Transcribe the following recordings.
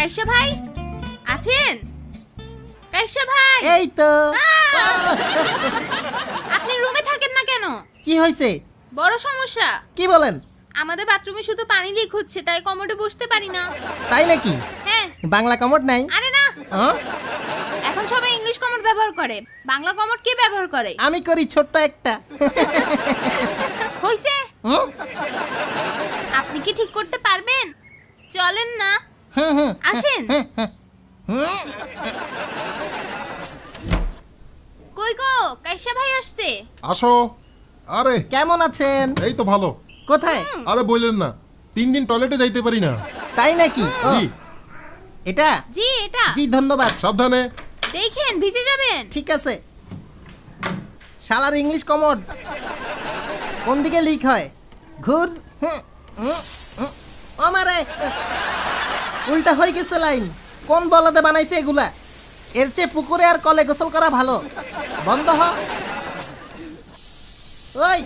কাইসা ভাই আছেন? কাইসা ভাই এই তো। আপনি রুমে থাকেন না কেন? কি হয়েছে? বড় সমস্যা। কি বলেন? আমাদের বাথরুমে শুধু পানি লিক হচ্ছে, তাই কমোডে বসতে পারি না। তাই নাকি? হ্যাঁ। বাংলা কমোড নাই? আরে না, হ্যাঁ? এখন সবাই ইংলিশ কমোড ব্যবহার করে, বাংলা কমোড কে ব্যবহার করে? আমি করি ছোট্ট একটা। হইছে? হুম? আপনি কি ঠিক করতে পারবেন? চলেন না, হুম, হুম, আসেন। হুম। কই গো, কাইসা ভাই আসছে। আসো। আরে কেমন আছেন? এই তো ভালো। কোথায়? আরে বললেন না, 3 দিন টয়লেটে যাইতে পারি না। তাই নাকি? ও, জি। এটা? জি এটা। জি ধন্যবাদ। সাবধানে। দেখেন ভিজে যাবেন। ঠিক আছে। শালার ইংলিশ কমোড কোন দিকে লিক হয়? ঘুর। হুম, হুম, হুম। ও মারে, উল্টা হয়ে গেছে লাইন। কোন বলদে বানাইছে এগুলা? এর চেয়ে পুকুরে আর কলে গোসল করা ভালো। বন্ধ হ। ওই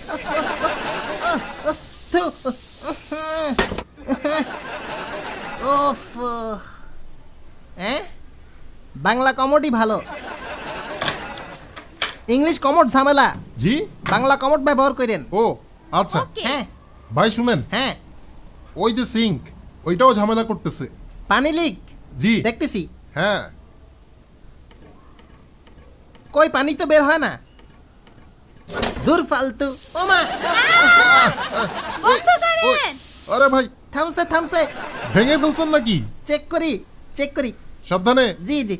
থু। উফ। বাংলা কমোডই ভালো, ইংলিশ কমোড ঝামেলা। জি। বাংলা কমোড ব্যবহার করেন। ও আচ্ছা। ওকে। হ্যাঁ ভাই শুনেন, হ্যাঁ। ওই যে সিঙ্ক, ওইটাও ঝামেলা করতেছে। পানি লিক জি। দেখতেছি। হ্যাঁ। কই পানি তো বের হয় না। দূর ফালতু। ও মা, বন্ধ করেন। আরে ভাই, থামছে থামছে। ভেঙে ফেলছেন নাকি? চেক করি চেক করি। সাবধানে। জি জি,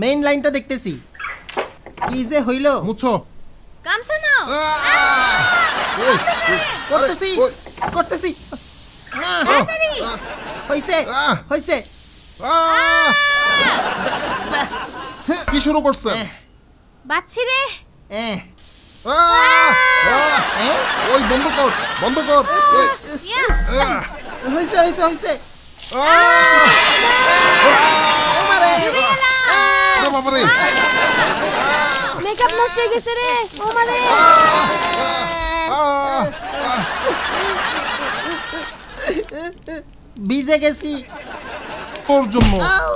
মেইন লাইনটা দেখতেছি। কি যে হইল? মুছো। গামছা নাও। ওই, করতেছি ওই, করতেছি। তাড়াতাড়ি। হইছে হইছে। আহ! কি শুরু করছেন? বাচ্চি রে। এহ, আহ! আহ! এহ, ওই বন্ধ কর, বন্ধ কর। ওই, ইয়া। আহ! হইছে হইছে হইছে। আহ! ও মারে। আরে বাবারে! মেকআপ নষ্ট হয়ে গেছে রে। ও মানে। আহ! ভিজে গেছি। তোর জন্য। আউ!